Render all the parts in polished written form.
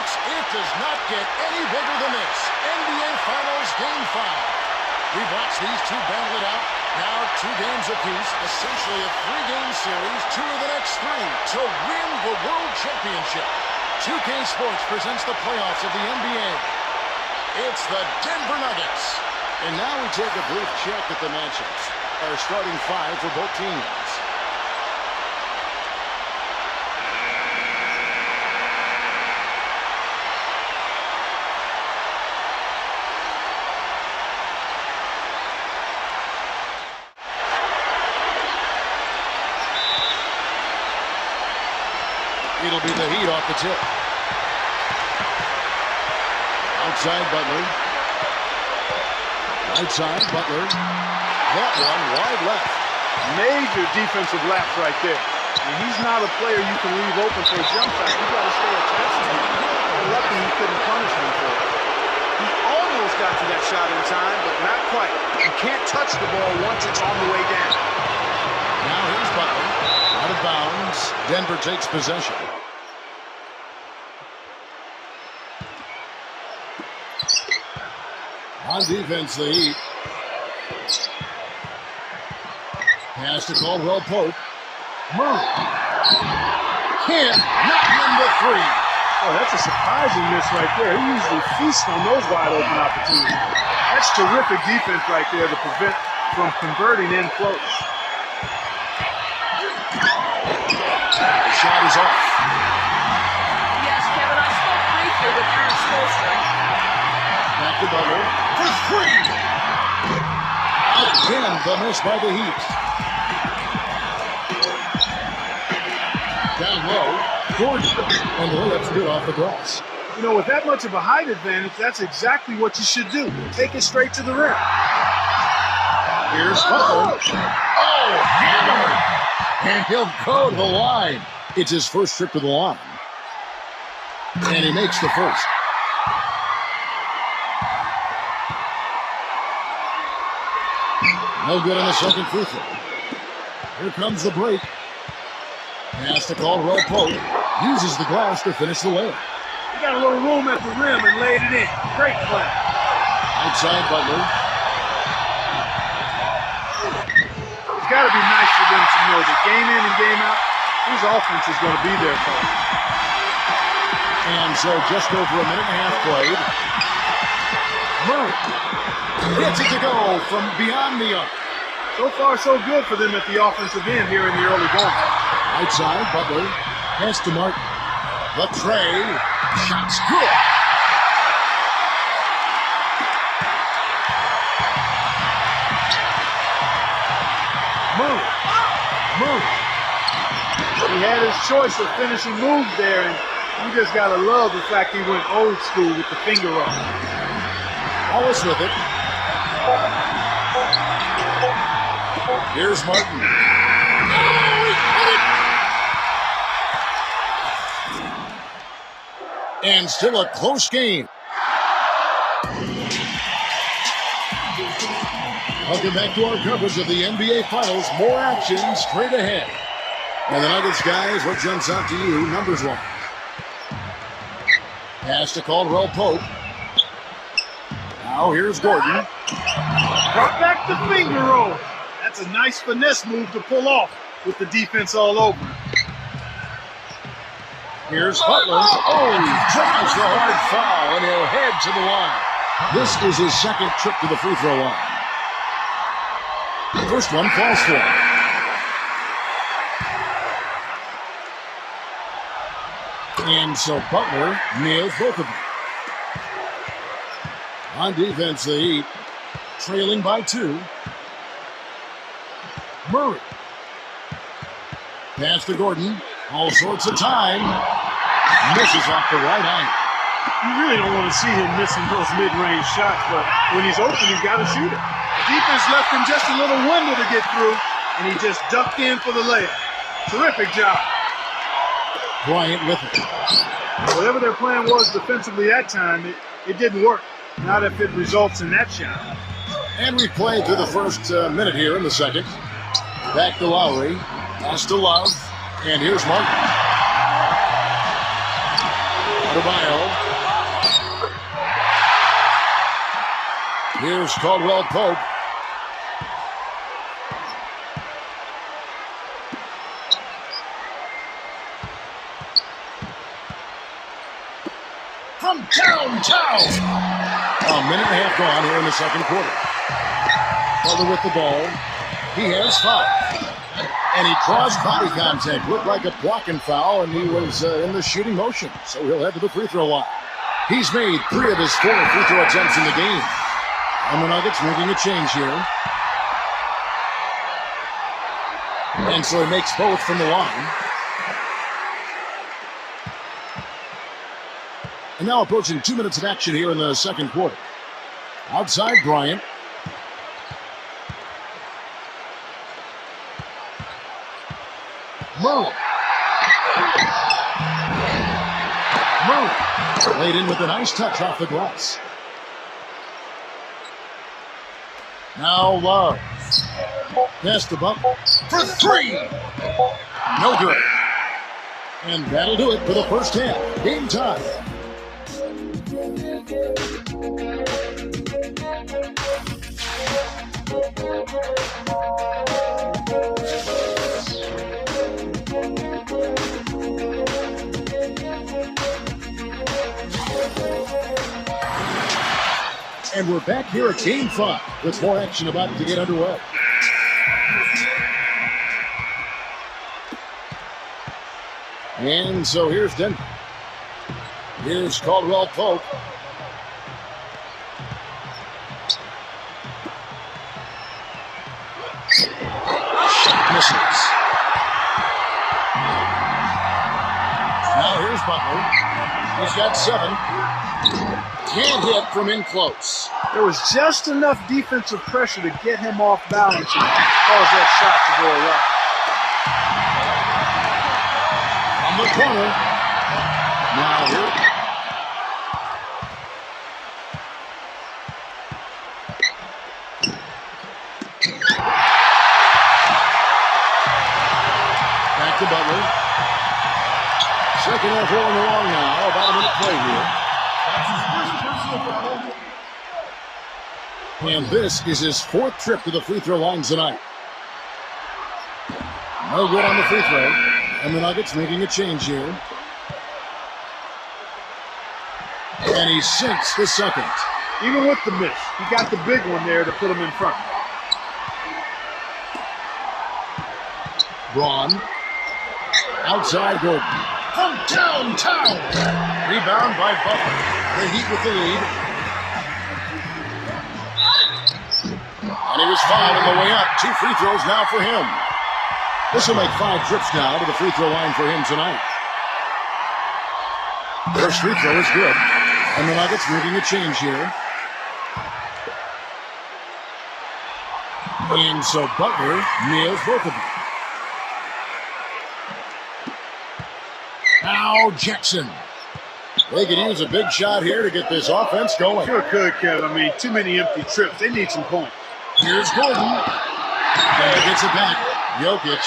Folks, it does not get any bigger than this. NBA Finals Game 5. We've watched these two battle it out. Now 2 games apiece, essentially a 3-game series, 2 of the next 3 to win the World Championship. 2K Sports presents the playoffs of the NBA. It's the Denver Nuggets. And now we take a brief check at the matchups. Our starting 5 for both teams. It'll be the Heat off the tip. Outside Butler. Outside Butler. That one wide left. Major defensive lapse right there. And he's not a player you can leave open for a jump shot. You got to stay attached to him. You're lucky he couldn't punish him for it. He almost got to that shot in time, but not quite. You can't touch the ball once it's on the way down. Now here's Butler. Out of bounds. Denver takes possession. On defense, the Heat. Pass to Caldwell Pope. Murray. Can't knock him to 3. Oh, that's a surprising miss right there. He usually feasts on those wide open opportunities. That's terrific defense right there to prevent from converting in close. The shot is off. Yes, Kevin, I spoke briefly with Aaron Spoelstra. Back to Butler for 3. Again, the miss by the Heat. Down low, Gordon, and the layup's good off the glass. You know, with that much of a height advantage, that's exactly what you should do. Take it straight to the rim. Here's Butler. Oh, hammered! And he'll go to the line. It's his first trip to the line. And he makes the first. No good on the second free throw. Here comes the break. Pass to Caldwell Pope. Uses the glass to finish the layup. He got a little room at the rim and laid it in. Great play. Outside Butler. It's got to be nice for them to know that game in and game out, his offense is going to be there for him. And so just over a minute and a half played. Murray gets it to go from beyond the arc. So far, so good for them at the offensive end here in the early going. Outside, Butler. Pass to Martin. The tray. Shot's good. Move. He had his choice of finishing moves there, and you just got to love the fact he went old school with the finger roll. Wallace with it. Here's Martin. And still a close game. Welcome back to our coverage of the NBA Finals. More action straight ahead. And the Nuggets, guys, what jumps out to you numbers-wise? Pass to Caldwell Pope. Now here's Gordon. Brought back the finger roll. That's a nice finesse move to pull off with the defense all over. Here's Butler. Oh, he drives the hard foul, and he'll head to the line. This is his second trip to the free throw line. The first one falls for him. And so Butler nails both of them. On defense, the Heat trailing by 2. Murray. Pass to Gordon. All sorts of time. Misses off the right angle. You really don't want to see him missing those mid-range shots, but when he's open, he's got to shoot it. The defense left him just a little window to get through, and he just ducked in for the layup. Terrific job. Bryant with it. Whatever their plan was defensively that time, it didn't work. Not if it results in that shot. And we played through the first minute here in the second. Back to Lowry. Pass to Love. And here's Martin. Adebayo. Here's Caldwell Pope. From downtown. A minute and a half gone here in the second quarter. Butler with the ball. He has 5. And he caused body contact. Looked like a blocking foul, and he was in the shooting motion. So he'll head to the free throw line. He's made 3 of his 4 free throw attempts in the game. And the Nuggets making a change here. And so he makes both from the line. And now approaching 2 minutes of action here in the second quarter. Outside Bryant. Murray. Laid in with a nice touch off the glass. Now Love. Pass to Butler for 3. No good. And that'll do it for the first half. Game time. And we're back here at Game 5 with more action about to get underway. And so here's Denver. Here's Caldwell Pope. Shot misses. Now here's Butler. He's got 7. Can't hit from in close. There was just enough defensive pressure to get him off balance and cause that shot to go away. On the corner. Now here. Back to Butler. Second half rolling along now. About a minute play here. And this is his 4th trip to the free throw line tonight. No good on the free throw. And the Nuggets making a change here. And he sinks the second. Even with the miss, he got the big one there to put him in front. Braun. Outside Gordon. From downtown. Rebound by Butler. The Heat with the lead. And he was fouled on the way up. 2 free throws now for him. This will make 5 trips now to the free throw line for him tonight. First free throw is good. And the Nuggets making a change here. And so Butler nails both of them. Now Jackson. They could use a big shot here to get this offense going. Sure could, Kev. I mean, too many empty trips. They need some points. Here's Gordon. And he gets it back. Jokic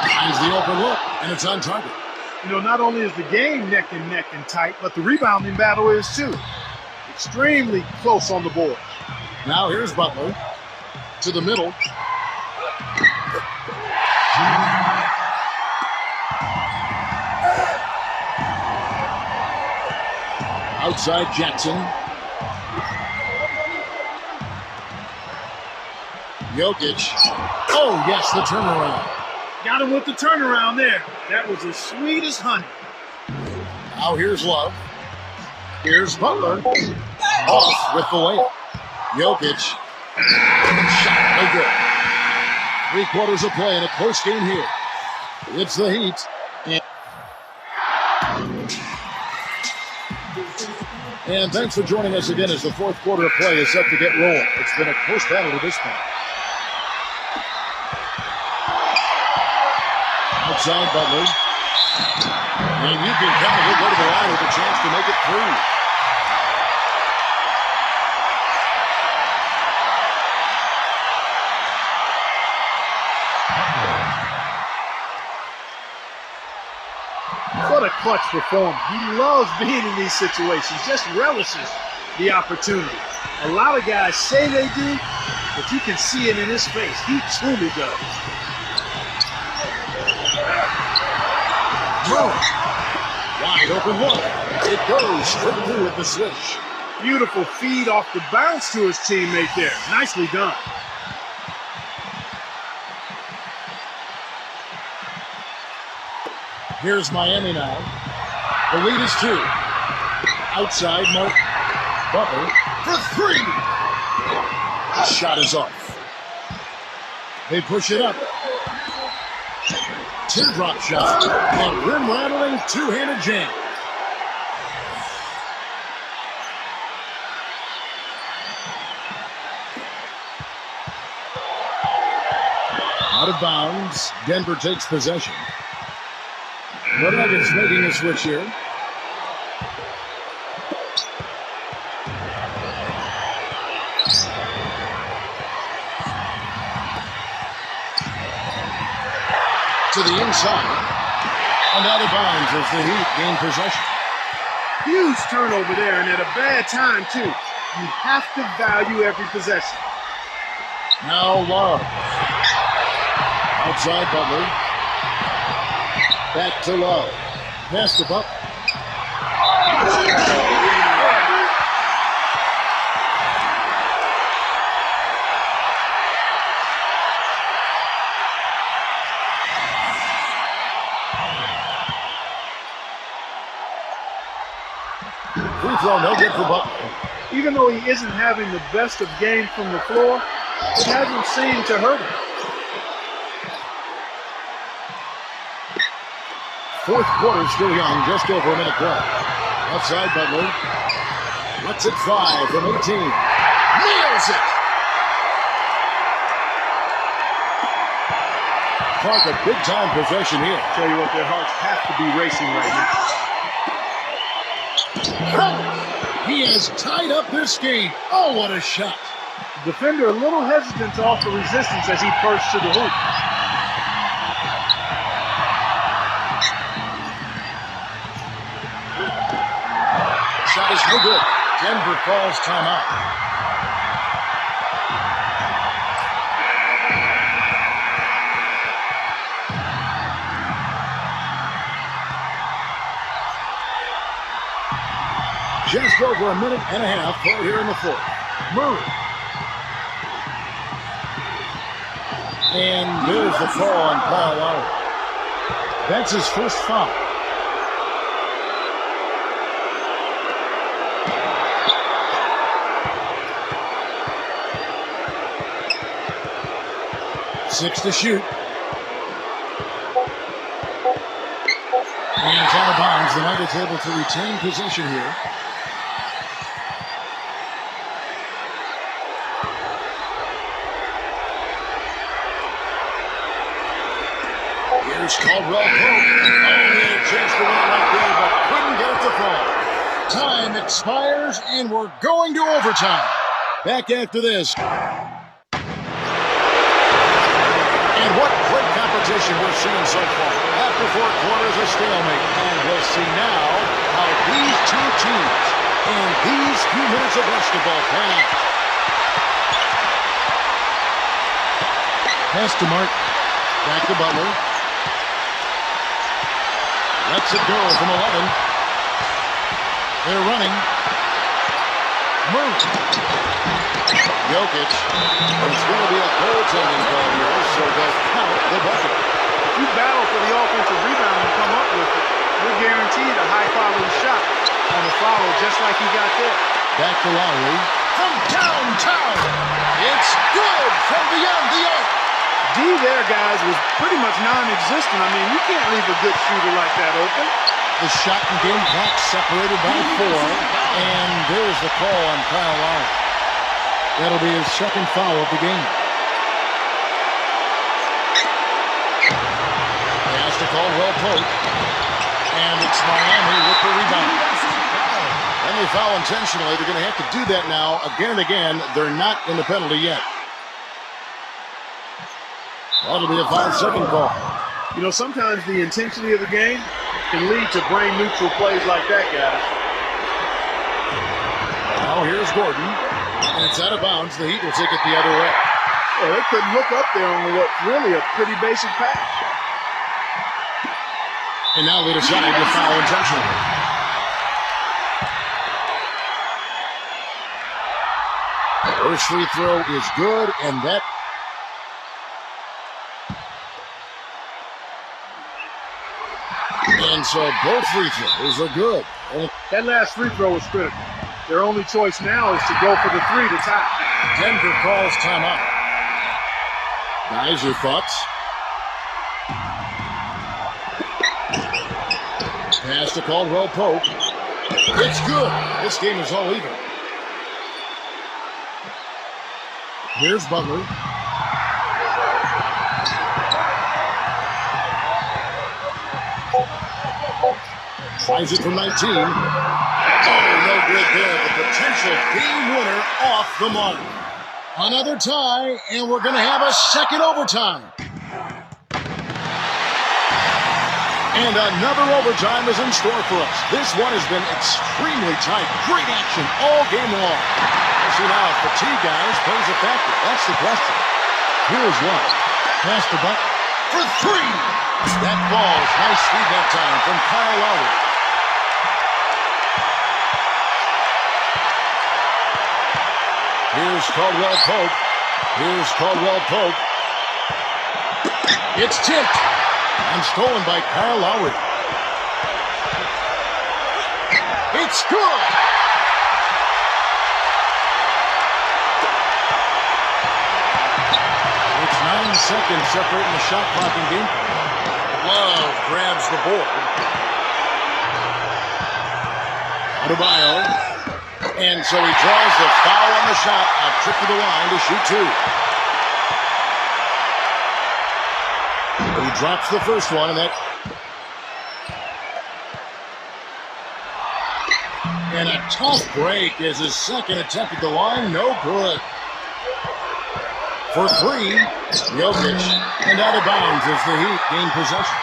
finds the open look, and it's on target. You know, not only is the game neck and tight, but the rebounding battle is too. Extremely close on the board. Now here's Butler to the middle. Outside Jackson. Jokic. Oh, yes, the turnaround. Got him with the turnaround there. That was as sweet as honey. Now here's Love. Here's Butler. Off with the layup. Jokic. Shot no good. 3 quarters of play in a close game here. It's the Heat. And thanks for joining us again as the 4th quarter of play is set to get rolling. It's been a close battle to this point. Outside Butler. And you can count he'll go to the line with a chance to make it 3. What a clutch performer. He loves being in these situations, just relishes the opportunity. A lot of guys say they do, but you can see it in his face. He truly does. Wide open look. It goes straight through with the switch. Beautiful feed off the bounce to his teammate there. Nicely done. Here's Miami now. The lead is 2. Outside, Mark Butler for 3. The shot is off. They push it up. Teardrop shot. A rim-rattling two-handed jam. Out of bounds. Denver takes possession. The Nuggets making a switch here. To the inside. And out of bounds as the Heat gain possession. Huge turnover there, and at a bad time, too. You have to value every possession. Now Love. Outside Butler. Back to Love. Pass to Butler. Free throw, no good for Butler. Even though he isn't having the best of games from the floor, it hasn't seemed to hurt him. Fourth quarter still young, just over a minute left. Outside Butler. Lets it fly from 18. Nails it! Clark, a big-time possession here. Tell you what, their hearts have to be racing right now. He has tied up this game. Oh, what a shot. The defender a little hesitant to offer resistance as he perched to the hoop. Shot is no good. Denver calls timeout. Just over a minute and a half right here in the fourth. Murray. And there's the call on Kyle Lowry. That's his first foul. Six to shoot. And it's out of bounds. The Nuggets able to retain possession here. Here's Caldwell Pope. Only a chance to win it right there, but couldn't get it to fall. Time expires, and we're going to overtime. Back after this. And what great competition we're seeing so far. After 4 quarters, a stalemate. And we'll see now how these two teams in these few minutes of basketball pan out. Pass to Mark. Back to Butler. Lets it go from 11. They're running. Murray. Jokic. It's going to be a goaltending call here, so they'll count the bucket. If you battle for the offensive rebound and come up with it, you're guaranteed a high-quality shot on the follow, just like he got there. Back to Lowry. From downtown. It's good from beyond the arc. D there, guys, was pretty much non-existent. I mean, you can't leave a good shooter like that open. The shot and game clock separated by 4. And there's the call on Kyle Lowry. That'll be his second foul of the game. Pass to Caldwell Pope. And it's Miami with the rebound. And they foul intentionally. They're going to have to do that now again and again. They're not in the penalty yet. That'll be a 5-second call. You know, sometimes the intensity of the game Can lead to brain neutral plays like that, guys. Now here's Gordon. And it's out of bounds. The Heat will take it the other way. Well, they couldn't hook up there on what's really a pretty basic pass. And now they decide to foul intentionally. First free throw is good, and that... And so both free throws are good. That last free throw was critical. Their only choice now is to go for the three to tie. Denver calls timeout. Guys, your thoughts? Pass to Caldwell Pope. It's good. This game is all even. Here's Butler. Tries it from 19. Oh, no good there. The potential game winner off the mark. Another tie, and we're going to have a second overtime. And another overtime is in store for us. This one has been extremely tight. Great action all game long. See now, if fatigue, guys, plays a factor. That's the question. Here's one. Pass the button for three. That falls. Nice speed that time from Kyle Lowry. Here's Caldwell Pope. Here's Caldwell Pope. It's tipped. And stolen by Kyle Lowry. It's good. It's 9 seconds separating the shot clock and game clock. Love grabs the board. Adebayo. And so he draws the foul on the shot. A trip to the line to shoot two. He drops the first one, and that... And a tough break as his second attempt at the line. No good. For three, Jokic. And out of bounds as the Heat gain possession.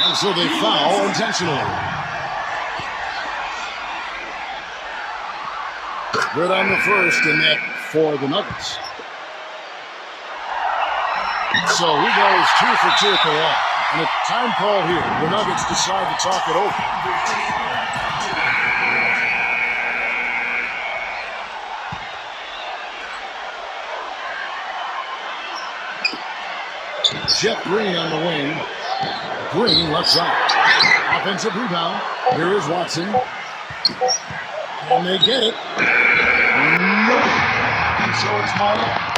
And so they foul intentionally. Good on the first, and that for the Nuggets. So he goes 2 for 2 at the line. And a time call here. The Nuggets decide to talk it over. Jeff Green on the wing. Green left side. Offensive rebound. Here is Watson. And they get it. And so it's Mike.